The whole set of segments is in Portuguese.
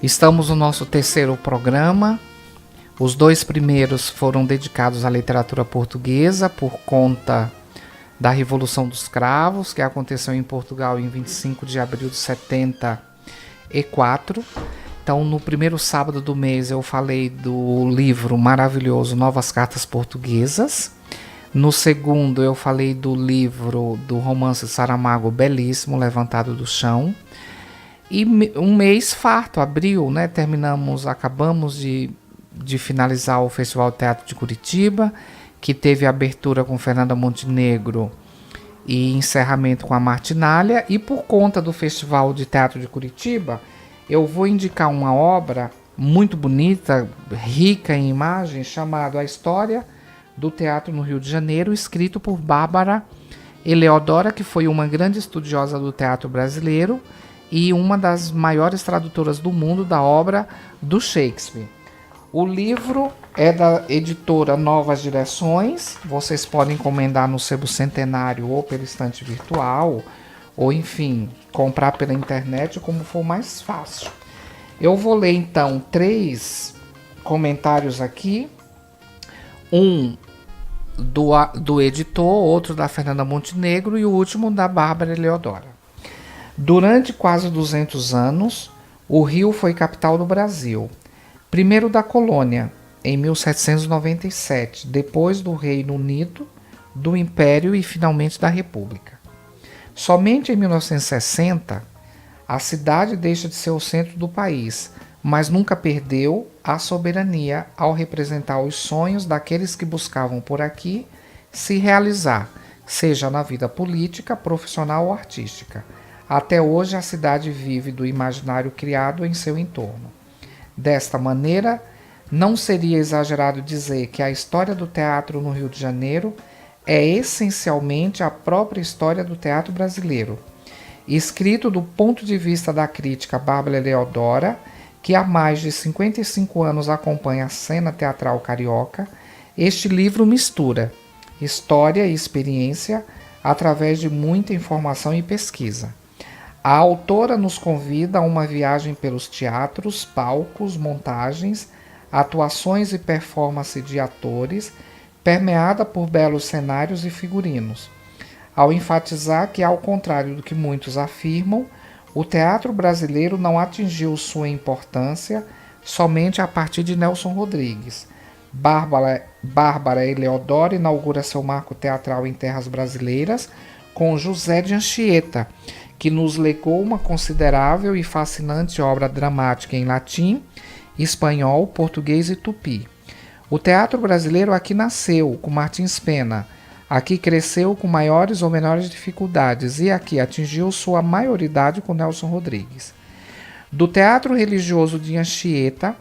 Estamos no nosso terceiro programa. Os dois primeiros foram dedicados à literatura portuguesa por conta da Revolução dos Cravos, que aconteceu em Portugal em 25 de abril de 74. Então, no primeiro sábado do mês, eu falei do livro maravilhoso Novas Cartas Portuguesas. No segundo, eu falei do livro do romance Saramago, belíssimo, Levantado do Chão. E um mês farto, abril, né? Acabamos de finalizar o Festival de Teatro de Curitiba, que teve abertura com Fernanda Montenegro e encerramento com a Martinália. E por conta do Festival de Teatro de Curitiba, eu vou indicar uma obra muito bonita, rica em imagens, chamada A História do Teatro no Rio de Janeiro, escrito por Bárbara Eleodora, que foi uma grande estudiosa do teatro brasileiro e uma das maiores tradutoras do mundo da obra do Shakespeare. O livro é da editora Novas Direções. Vocês podem encomendar no Sebo Centenário ou pela estante virtual, ou enfim, comprar pela internet, como for mais fácil. Eu vou ler então 3 comentários aqui. Um do editor, outro da Fernanda Montenegro e o último da Bárbara Eleodora. Durante quase 200 anos, o Rio foi capital do Brasil. Primeiro da colônia, em 1797, depois do Reino Unido, do Império e finalmente da República. Somente em 1960, a cidade deixa de ser o centro do país, mas nunca perdeu a soberania ao representar os sonhos daqueles que buscavam por aqui se realizar, seja na vida política, profissional ou artística. Até hoje, a cidade vive do imaginário criado em seu entorno. Desta maneira, não seria exagerado dizer que a história do teatro no Rio de Janeiro é essencialmente a própria história do teatro brasileiro. Escrito do ponto de vista da crítica Bárbara Eleodora, que há mais de 55 anos acompanha a cena teatral carioca, este livro mistura história e experiência através de muita informação e pesquisa. A autora nos convida a uma viagem pelos teatros, palcos, montagens, atuações e performance de atores, permeada por belos cenários e figurinos, ao enfatizar que, ao contrário do que muitos afirmam, o teatro brasileiro não atingiu sua importância somente a partir de Nelson Rodrigues. Bárbara Eleodora inaugura seu marco teatral em terras brasileiras com José de Anchieta, que nos legou uma considerável e fascinante obra dramática em latim, espanhol, português e tupi. O teatro brasileiro aqui nasceu com Martins Pena, aqui cresceu com maiores ou menores dificuldades e aqui atingiu sua maioridade com Nelson Rodrigues. Do teatro religioso de Anchieta,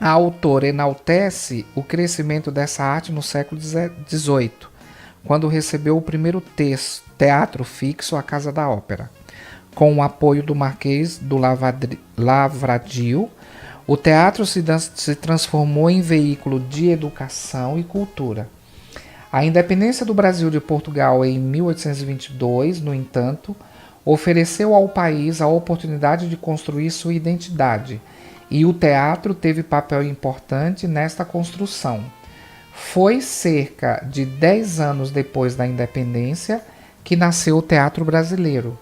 a autora enaltece o crescimento dessa arte no século XVIII, quando recebeu o primeiro teatro fixo, a Casa da Ópera. Com o apoio do Marquês do Lavradio, o teatro se transformou em veículo de educação e cultura. A independência do Brasil de Portugal em 1822, no entanto, ofereceu ao país a oportunidade de construir sua identidade, e o teatro teve papel importante nesta construção. Foi cerca de 10 anos depois da independência que nasceu o teatro brasileiro.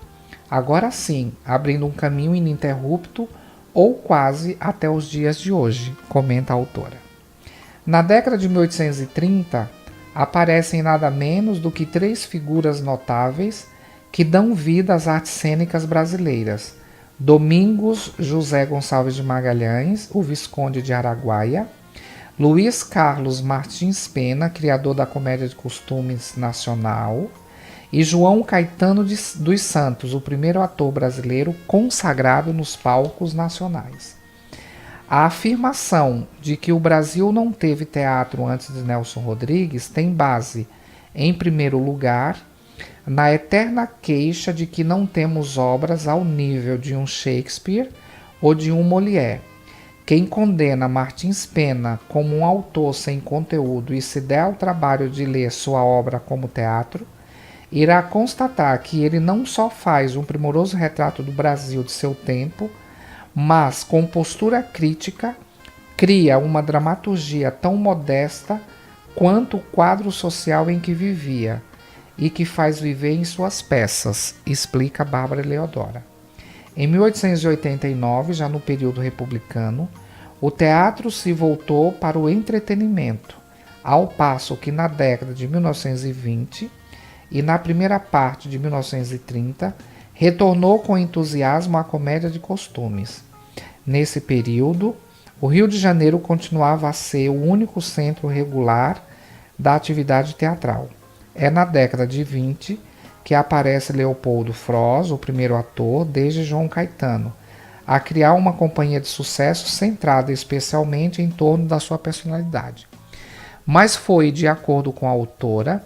Agora sim, abrindo um caminho ininterrupto ou quase até os dias de hoje, comenta a autora. Na década de 1830, aparecem nada menos do que 3 figuras notáveis que dão vida às artes cênicas brasileiras. Domingos José Gonçalves de Magalhães, o Visconde de Araguaia, Luiz Carlos Martins Pena, criador da comédia de costumes nacional, e João Caetano dos Santos, o primeiro ator brasileiro consagrado nos palcos nacionais. A afirmação de que o Brasil não teve teatro antes de Nelson Rodrigues tem base, em primeiro lugar, na eterna queixa de que não temos obras ao nível de um Shakespeare ou de um Molière. Quem condena Martins Pena como um autor sem conteúdo e se der ao trabalho de ler sua obra como teatro, irá constatar que ele não só faz um primoroso retrato do Brasil de seu tempo, mas com postura crítica cria uma dramaturgia tão modesta quanto o quadro social em que vivia e que faz viver em suas peças, explica Bárbara Eleodora. Em 1889, já no período republicano, o teatro se voltou para o entretenimento, ao passo que na década de 1920 e na primeira parte de 1930 retornou com entusiasmo à comédia de costumes. Nesse período, o Rio de Janeiro continuava a ser o único centro regular da atividade teatral. É na década de 20 que aparece Leopoldo Froz, o primeiro ator, desde João Caetano, a criar uma companhia de sucesso centrada especialmente em torno da sua personalidade. Mas foi, de acordo com a autora,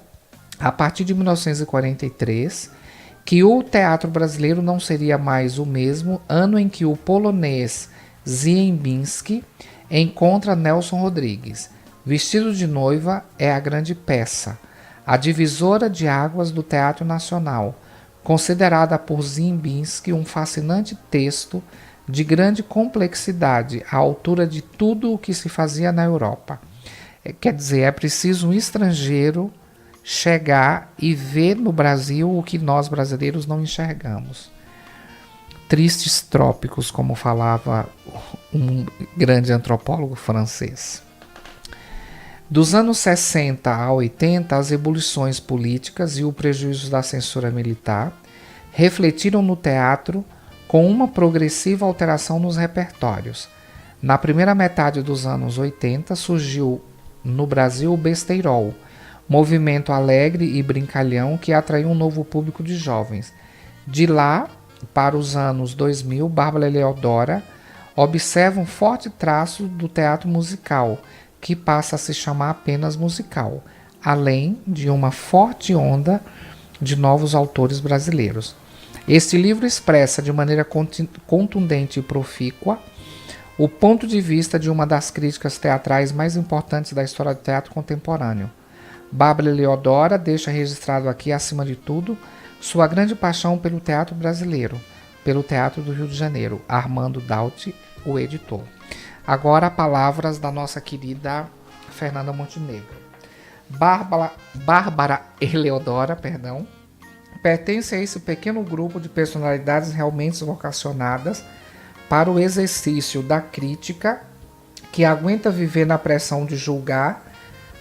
a partir de 1943, que o teatro brasileiro não seria mais o mesmo, ano em que o polonês Ziembinski encontra Nelson Rodrigues. Vestido de Noiva é a grande peça, a divisora de águas do Teatro Nacional, considerada por Ziembinski um fascinante texto de grande complexidade, à altura de tudo o que se fazia na Europa. Quer dizer, é preciso um estrangeiro chegar e ver no Brasil o que nós brasileiros não enxergamos. Tristes trópicos, como falava um grande antropólogo francês. Dos anos 60 a 80, as ebulições políticas e o prejuízo da censura militar refletiram no teatro com uma progressiva alteração nos repertórios. Na primeira metade dos anos 80, surgiu no Brasil o besteirol, movimento alegre e brincalhão que atraiu um novo público de jovens. De lá, para os anos 2000, Bárbara Eleodora observa um forte traço do teatro musical, que passa a se chamar apenas musical, além de uma forte onda de novos autores brasileiros. Este livro expressa de maneira contundente e profícua o ponto de vista de uma das críticas teatrais mais importantes da história do teatro contemporâneo. Bárbara Eleodora deixa registrado aqui, acima de tudo, sua grande paixão pelo teatro brasileiro, pelo teatro do Rio de Janeiro. Armando Dauti, o editor. Agora, palavras da nossa querida Fernanda Montenegro. Bárbara Eleodora, pertence a esse pequeno grupo de personalidades realmente vocacionadas para o exercício da crítica, que aguenta viver na pressão de julgar,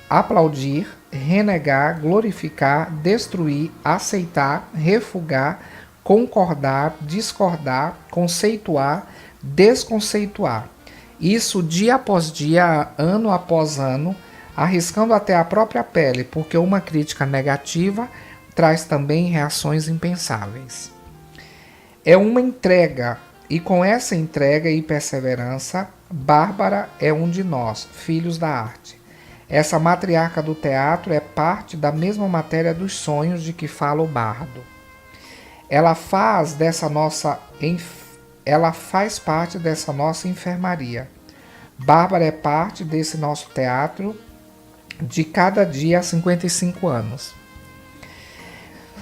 aplaudir, renegar, glorificar, destruir, aceitar, refugar, concordar, discordar, conceituar, desconceituar. Isso dia após dia, ano após ano, arriscando até a própria pele, porque uma crítica negativa traz também reações impensáveis. É uma entrega, e com essa entrega e perseverança, Bárbara é um de nós, filhos da arte. Essa matriarca do teatro é parte da mesma matéria dos sonhos de que fala o bardo. Ela faz parte dessa nossa enfermaria. Bárbara é parte desse nosso teatro de cada dia há 55 anos.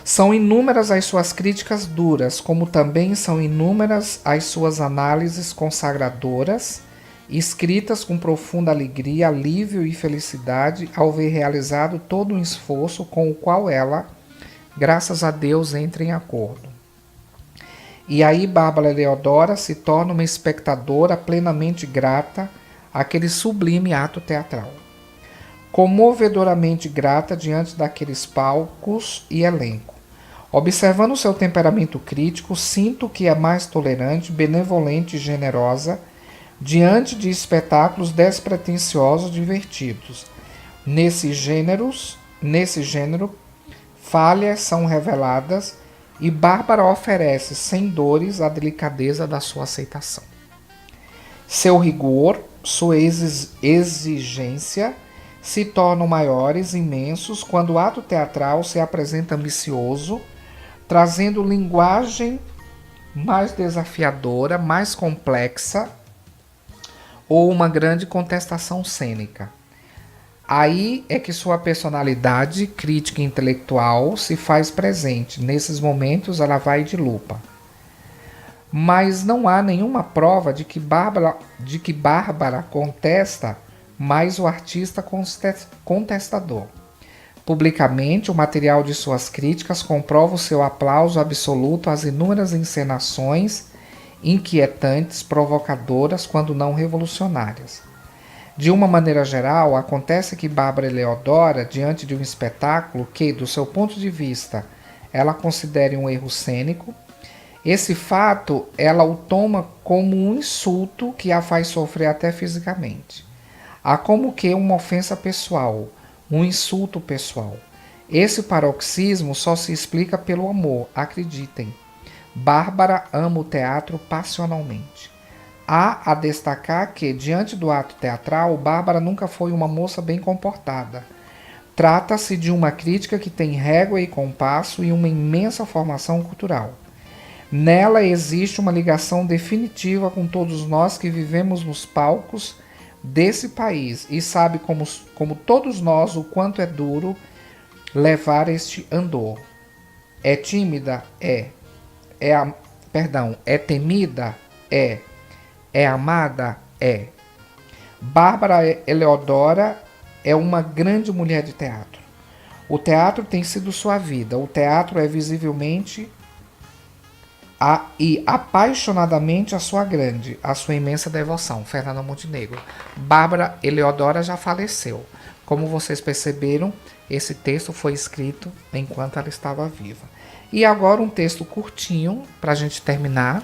São inúmeras as suas críticas duras, como também são inúmeras as suas análises consagradoras, escritas com profunda alegria, alívio e felicidade ao ver realizado todo um esforço com o qual ela, graças a Deus, entra em acordo. E aí Bárbara Eleodora se torna uma espectadora plenamente grata àquele sublime ato teatral. Comovedoramente grata diante daqueles palcos e elenco. Observando seu temperamento crítico, sinto que é mais tolerante, benevolente e generosa diante de espetáculos despretensiosos divertidos. Nesse gênero, falhas são reveladas e Bárbara oferece sem dores a delicadeza da sua aceitação. Seu rigor, sua exigência se tornam maiores, imensos, quando o ato teatral se apresenta ambicioso, trazendo linguagem mais desafiadora, mais complexa, ou uma grande contestação cênica. Aí é que sua personalidade crítica e intelectual se faz presente. Nesses momentos ela vai de lupa. mas não há nenhuma prova de que Bárbara contesta mais o artista contestador. Publicamente, o material de suas críticas comprova o seu aplauso absoluto às inúmeras encenações inquietantes, provocadoras, quando não revolucionárias. De uma maneira geral, acontece que Bárbara Eleodora, diante de um espetáculo que, do seu ponto de vista, ela considere um erro cênico, esse fato ela o toma como um insulto que a faz sofrer até fisicamente. Há como que uma ofensa pessoal, um insulto pessoal. Esse paroxismo só se explica pelo amor, acreditem. Bárbara ama o teatro passionalmente. Há a destacar que, diante do ato teatral, Bárbara nunca foi uma moça bem comportada. Trata-se de uma crítica que tem régua e compasso e uma imensa formação cultural. Nela existe uma ligação definitiva com todos nós que vivemos nos palcos desse país e sabe como todos nós o quanto é duro levar este andor. É tímida? É temida? É. É amada? É. Bárbara Eleodora é uma grande mulher de teatro. O teatro tem sido sua vida. O teatro é visivelmente e apaixonadamente a sua imensa devoção. Fernanda Montenegro. Bárbara Eleodora já faleceu. Como vocês perceberam, esse texto foi escrito enquanto ela estava viva. E agora um texto curtinho para a gente terminar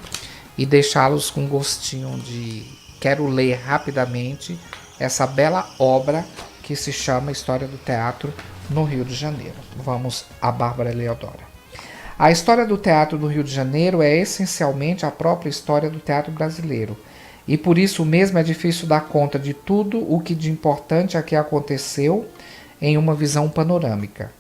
e deixá-los com gostinho de quero ler rapidamente essa bela obra que se chama História do Teatro no Rio de Janeiro. Vamos a Bárbara Eleodora. A história do teatro do Rio de Janeiro é essencialmente a própria história do teatro brasileiro, e por isso mesmo é difícil dar conta de tudo o que de importante aqui aconteceu em uma visão panorâmica.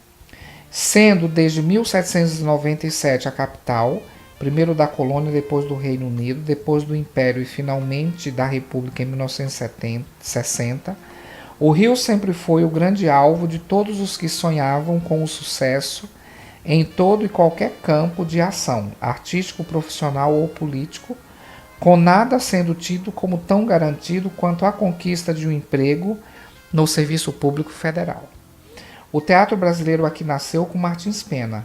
Sendo desde 1797 a capital, primeiro da colônia, depois do Reino Unido, depois do Império e finalmente da República em 1960, o Rio sempre foi o grande alvo de todos os que sonhavam com o sucesso em todo e qualquer campo de ação, artístico, profissional ou político, com nada sendo tido como tão garantido quanto a conquista de um emprego no Serviço Público Federal. O teatro brasileiro aqui nasceu com Martins Pena,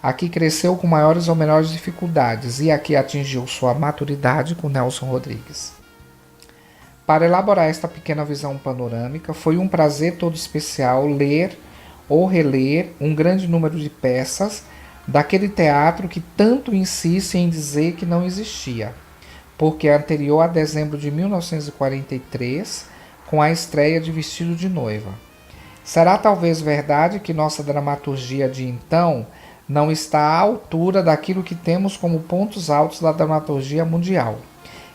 aqui cresceu com maiores ou menores dificuldades e aqui atingiu sua maturidade com Nelson Rodrigues. Para elaborar esta pequena visão panorâmica, foi um prazer todo especial ler ou reler um grande número de peças daquele teatro que tanto insiste em dizer que não existia, porque é anterior a dezembro de 1943, com a estreia de Vestido de Noiva. Será talvez verdade que nossa dramaturgia de então não está à altura daquilo que temos como pontos altos da dramaturgia mundial,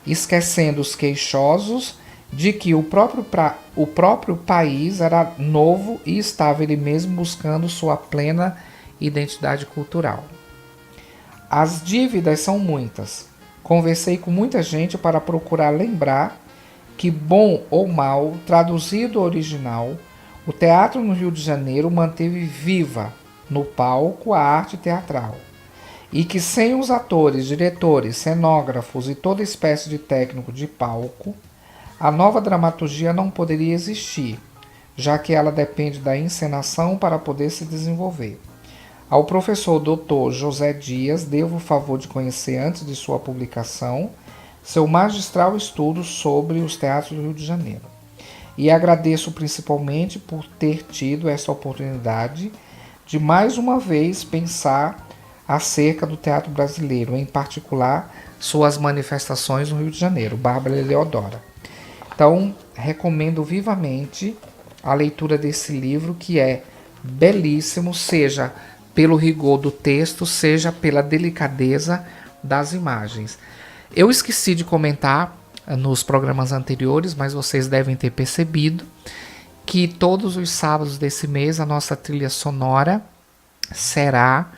esquecendo os queixosos de que o próprio país era novo e estava ele mesmo buscando sua plena identidade cultural. As dívidas são muitas. Conversei com muita gente para procurar lembrar que, bom ou mal, traduzido ao original, o teatro no Rio de Janeiro manteve viva no palco a arte teatral, e que sem os atores, diretores, cenógrafos e toda espécie de técnico de palco, a nova dramaturgia não poderia existir, já que ela depende da encenação para poder se desenvolver. Ao professor Dr. José Dias devo o favor de conhecer, antes de sua publicação, seu magistral estudo sobre os teatros do Rio de Janeiro. E agradeço principalmente por ter tido essa oportunidade de mais uma vez pensar acerca do teatro brasileiro, em particular suas manifestações no Rio de Janeiro. Bárbara Eleodora. Então, recomendo vivamente a leitura desse livro, que é belíssimo, seja pelo rigor do texto, seja pela delicadeza das imagens. Eu esqueci de comentar nos programas anteriores, mas vocês devem ter percebido que todos os sábados desse mês a nossa trilha sonora será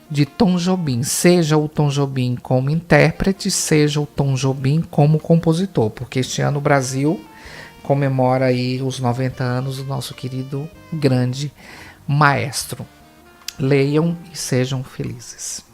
de Tom Jobim, seja o Tom Jobim como intérprete, seja o Tom Jobim como compositor, porque este ano o Brasil comemora aí os 90 anos do nosso querido grande maestro. Leiam e sejam felizes.